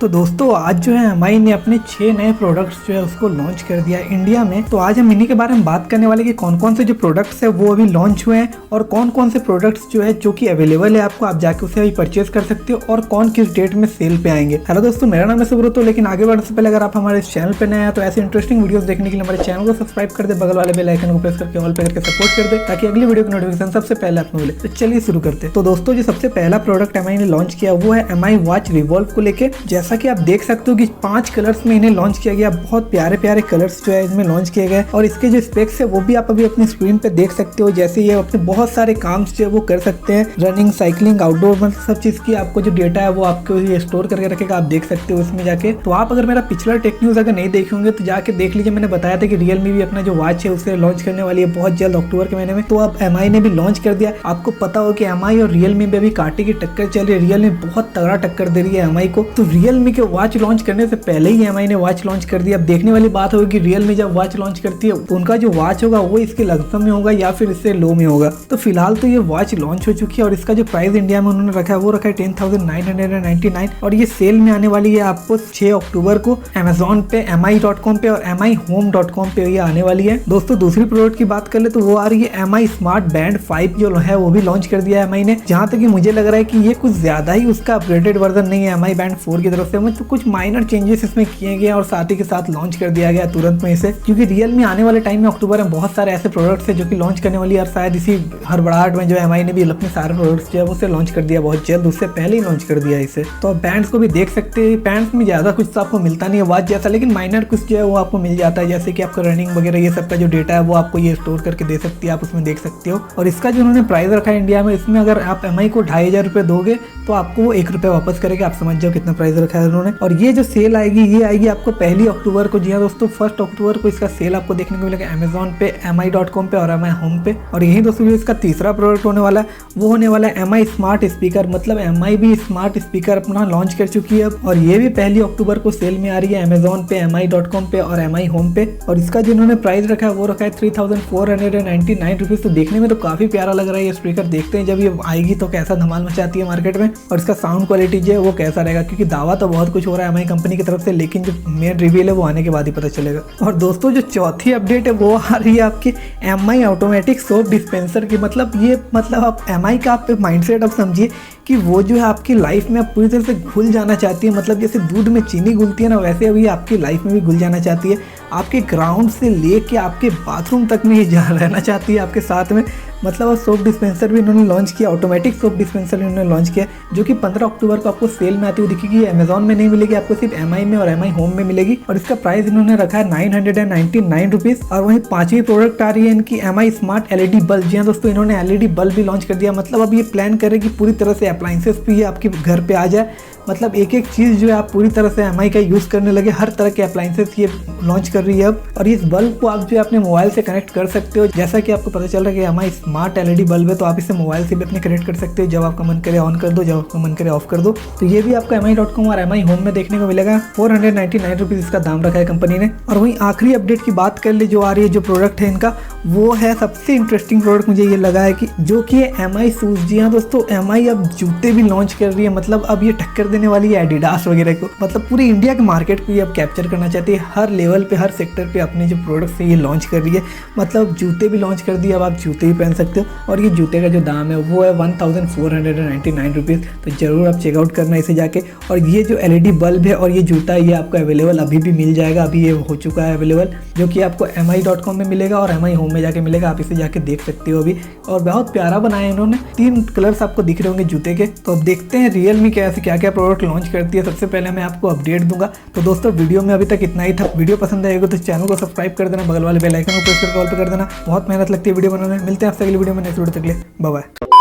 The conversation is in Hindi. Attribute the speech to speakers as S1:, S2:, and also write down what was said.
S1: तो दोस्तों आज जो है एमआई ने अपने 6 नए प्रोडक्ट्स जो है उसको लॉन्च कर दिया इंडिया में। तो आज हम इन्हीं के बारे में बात करने वाले कि कौन कौन से जो प्रोडक्ट्स है वो अभी लॉन्च हुए हैं और कौन कौन से प्रोडक्ट्स जो है जो कि अवेलेबल है आपको, आप जाके उसे अभी परचेज कर सकते हो और कौन किस डेट में सेल पे आएंगे। हेलो दोस्तों, मेरा नाम है सुब्रतो। लेकिन आगे बढ़ने से पहले अगर आप हमारे इस चैनल पे नए हैं तो ऐसे इंटरेस्टिंग वीडियोस देखने के लिए हमारे चैनल को सब्सक्राइब कर दे, बगल वाले बेल आइकन को प्रेस करके ऑल पे करके सपोर्ट कर दे ताकि अगली वीडियो की नोटिफिकेशन सबसे पहले आपको मिले। तो चलिए शुरू करते हैं। तो दोस्तों जो सबसे पहला प्रोडक्ट एमआई ने लॉन्च किया वो है एमआई वॉच रिवॉल्व को लेके। जैसा कि आप देख सकते हो कि 5 कलर्स में इन्हें लॉन्च किया गया। बहुत प्यारे प्यारे कलर्स जो है इसमें लॉन्च किए गए और इसके जो स्पेक्स है वो भी आप अभी अपनी स्क्रीन पे देख सकते हो। जैसे ये अपने बहुत सारे काम जो है वो कर सकते हैं, रनिंग, साइकिलिंग, आउटडोर, मतलब सब चीज की आपको जो डेटा है वो आपको ये स्टोर करके रखेगा, आप देख सकते हो इसमें जाके। तो आप अगर मेरा पिछला टेक न्यूज अगर नहीं देखे होंगे तो जाके देख लीजिए। मैंने बताया था कि रियलमी भी अपना जो वॉच है उसे लॉन्च करने वाली है बहुत जल्द, अक्टूबर के महीने में। तो अब एमआई ने भी लॉन्च कर दिया। आपको पता हो कि एमआई और रियलमी में भी कांटे की टक्कर चल रही है। रियलमी बहुत तगड़ा टक्कर दे रही है एमआई को। तो रियलमी के वॉच लॉन्च करने से पहले ही एमआई ने वॉच लॉन्च कर दिया। अब देखने वाली बात होगी कि रियलमी जब वॉच लॉन्च करती है तो उनका जो वॉच होगा वो इसके लगभग में होगा या फिर इससे लो में होगा। तो फिलहाल तो ये वॉच लॉन्च हो चुकी है और इसका जो प्राइस इंडिया में उन्होंने रखा है वो रखा है 10,999 और ये सेल में आने वाली है आपको 6 अक्टूबर को अमेजोन पे, mi.com पे और mihome.com पे ये आने वाली है। दोस्तों दूसरी प्रोडक्ट की बात कर ले तो वो आ रही है एमआई स्मार्ट बैंड 5 जो है वो भी लॉन्च कर दिया है एमआई ने। जहाँ तक कि मुझे लग रहा है कि ये कुछ ज्यादा ही उसका अपग्रेडेड वर्जन नहीं है एमआई बैंड 4 की तरफ से, मतलब कुछ माइनर चेंजेस इसमें किए गए और साथ ही के साथ लॉन्च कर दिया गया तुरंत में इसे। क्योंकि रियलमी आने वाले टाइम में अक्टूबर में बहुत सारे ऐसे प्रोडक्ट्स है जो कि लॉन्च करने वाली है और शायद इसी हड़बड़ाहट में जो एमआई ने भी अपने सारे प्रोडक्ट्स जो है उसे लॉन्च कर दिया बहुत जल्द, उससे पहले ही लॉन्च कर दिया इसे। तो आप बैंड्स को भी देख सकते हैं। बैंड्स में ज्यादा कुछ तो आपको मिलता नहीं है वॉच जैसा, लेकिन माइनर कुछ जो है वो आपको मिल जाता है। जैसे कि आपका रनिंग वगैरह ये सब का जो डेटा है वो आपको ये स्टोर करके दे सकती है, आप उसमें देख सकते हो। और इसका जो उन्होंने प्राइस रखा है इंडिया में, इसमें अगर आप एमआई को 2,500 रुपये दोगे तो आपको वो 1 रुपया वापस करेगा। आप समझ जाओ कितना प्राइस रखा है उन्होंने। और ये जो सेल आएगी ये आएगी आपको 1 अक्टूबर को। जी हाँ दोस्तों, 1 अक्टूबर को इसका सेल आपको देखने को मिलेगा अमेजोन पे, mi.com पे और mi होम पे। और यही दोस्तों इसका तीसरा प्रोडक्ट होने वाला है वो होने वाला है एमआई स्मार्ट स्पीकर। मतलब एमआई भी स्मार्ट स्पीकर अपना लॉन्च कर चुकी है और ये भी 1 अक्टूबर को सेल में आ रही है अमेजोन पे, mi.com पे और mi होम पे। और इसका जो इन्होंने प्राइस रखा है वो रखा है 3,499 रुपीज। तो देखने में तो काफी प्यारा लग रहा है ये स्पीकर। देखते हैं जब ये आएगी तो कैसा धमाल मचाती है मार्केट में और इसका साउंड क्वालिटी जो है वो कैसा रहेगा, क्योंकि दावा तो बहुत कुछ हो रहा है एमआई कंपनी की तरफ से, लेकिन जो मेन रिवील है वो आने के बाद ही पता चलेगा। और दोस्तों जो चौथी अपडेट है वो आ रही है आपकी एमआई ऑटोमेटिक सोप डिस्पेंसर की। मतलब आप एमआई का आप माइंडसेट आप समझिए कि वो जो है आपकी लाइफ में आप पूरी तरह से घुल जाना चाहती है। मतलब जैसे दूध में चीनी घुलती है ना, वैसे अभी आपकी लाइफ में भी घुल जाना चाहती है। आपके ग्राउंड से लेके आपके बाथरूम तक में ये रहना चाहती है आपके साथ में। मतलब सोप डिस्पेंसर भी इन्होंने लॉन्च किया, ऑटोमेटिक सोप डिस्पेंसर इन्होंने लॉन्च किया, जो कि 15 अक्टूबर को आपको सेल में आती हुई दिखेगी। अमेजोन में नहीं मिलेगी, आपको सिर्फ एमआई में और एमआई होम में मिलेगी। और इसका प्राइस इन्होंने रखा है 999 रुपीज। और वहीं 5वीं प्रोडक्ट आ रही है इनकी एमआई स्मार्ट एलईडी बल्ब। जी हाँ दोस्तों, इन्होंने एलईडी बल्ब भी लॉन्च कर दिया। मतलब अब ये प्लान करेगी पूरी तरह से अप्लायंसेस भी आपके घर पे आ जाए। मतलब एक एक चीज़ जो है आप पूरी तरह से एमआई का यूज़ करने लगे। हर तरह के अप्लायंसेस ये लॉन्च कर रही है अब। और इस बल्ब को आप जो है अपने मोबाइल से कनेक्ट कर सकते हो। जैसा कि आपको पता चल रहा है कि एमआई स्मार्ट एलईडी बल्ब है तो आप इसे मोबाइल से भी अपने कनेक्ट कर सकते हो। जब आपका मन करे ऑन कर दो, जब आपका मन करे ऑफ कर दो। तो ये भी आपको mi.com और mi होम में देखने को मिलेगा। 499 रुपीज़ इसका दाम रखा है कंपनी ने। और वहीं आखिरी अपडेट की बात कर ले जो आ रही है, जो प्रोडक्ट है इनका वो है सबसे इंटरेस्टिंग प्रोडक्ट मुझे ये लगा है कि जो कि है एमआई शूज़। जी हाँ दोस्तों, एमआई अब जूते भी लॉन्च कर रही है। मतलब अब ये टक्कर देने वाली है एडिडास वगैरह को। मतलब पूरी इंडिया के मार्केट को ये अब कैप्चर करना चाहती है। हर लेवल पे, हर सेक्टर पे अपने जो प्रोडक्ट्स है ये लॉन्च कर रही है। मतलब जूते भी लॉन्च कर दिए, अब आप जूते भी पहन सकते हो। और ये जूते का जो दाम है वो है 1,499 रुपीज़। तो जरूर आप चेकआउट करना इसे जाके। और ये जो एलईडी बल्ब है और ये जूता ये आपको अवेलेबल अभी भी मिल जाएगा। अभी ये हो चुका है अवेलेबल, जो कि आपको mi.com में मिलेगा और mi होम में जाके मिलेगा। आप इसे जाके देख सकते हो अभी। और बहुत प्यारा बनाया इन्होंने। 3 कलर्स आपको दिख रहे होंगे जूते के। तो अब देखते हैं रियलमी कैसे क्या क्या प्रोडक्ट लॉन्च करती है। सबसे पहले मैं आपको अपडेट दूंगा। तो दोस्तों वीडियो में अभी तक इतना ही था। वीडियो पसंद आएगा तो चैनल को सब्सक्राइब कर देना, बगल वाले बेल आइकन को प्रेस करके ऑल पे कर देना। बहुत मेहनत लगती है वीडियो बनाने में। मिलते हैं आपसे अगली वीडियो में नेक्स्ट वीडियो तक के लिए। Bye bye.